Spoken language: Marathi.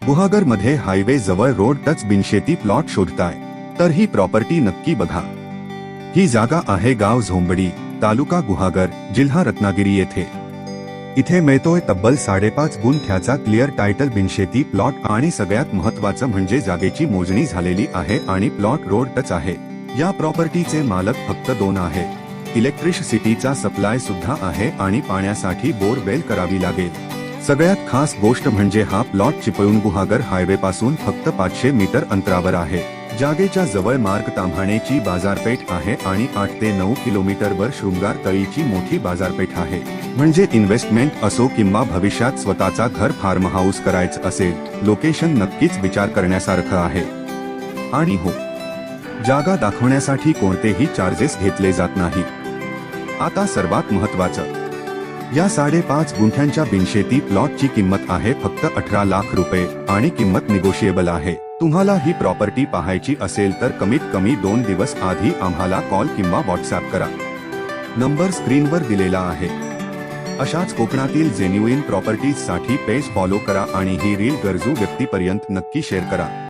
गुहागर मध्ये हायवे जवळ रोड टच बिनशेती प्लॉट शोधताय तर ही प्रॉपर्टी नक्की बघा। ही जागा आहे गाव झोंबडी, तालुका गुहागर, जिल्हा रत्नागिरी येथे। इथे मिळतोय तब्बल 5.5 गुंठ्याचा क्लिअर टायटल बिनशेती प्लॉट आणि सगळ्यात महत्त्वाचं म्हणजे जागेची मोजणी झालेली आहे आणि प्लॉट रोड टच आहे। या प्रॉपर्टीचे मालक फक्त 2 आहे। इलेक्ट्रिसिटीचा सप्लाय सुद्धा आहे आणि पाण्यासाठी बोरवेल करावी लागेल। सगळ्यात खास गोष्ट म्हणजे हा प्लॉट चिपळूण गुहागर हायवे पासून फक्त 500 मीटर अंतरावर आहे। जागेच्या जवळ मार्ग ताम्हाणेची बाजारपेठ आहे आणि 8 ते 9 किलोमीटरवर शृंगार तळीची मोठी बाजारपेठ आहे। म्हणजे इन्व्हेस्टमेंट असो किंवा भविष्यात स्वतःचा घर फार्म हाऊस करायचं असेल, लोकेशन नक्कीच विचार करण्यासारखं आहे। आणि हो, जागा दाखवण्यासाठी कोणतेही चार्जेस घेतले जात नाही। आता सर्वात महत्त्वाचं, या 5.5 गुंठ्यांच्या बिनशेती प्लॉटची किंमत आहे फक्त 18 लाख रुपये आणि किंमत निगोशिएबल आहे। तुम्हाला ही प्रॉपर्टी पाहायची असेल तर कमीत कमी 2 दिवस आधी आम्हाला कॉल किंवा व्हॉट्सअप करा। नंबर स्क्रीनवर दिलेला आहे। अशाच कोकणातील जेन्युइन प्रॉपर्टीजसाठी पेज फॉलो करा आणि ही रील गरजू व्यक्तीपर्यंत नक्की शेअर करा।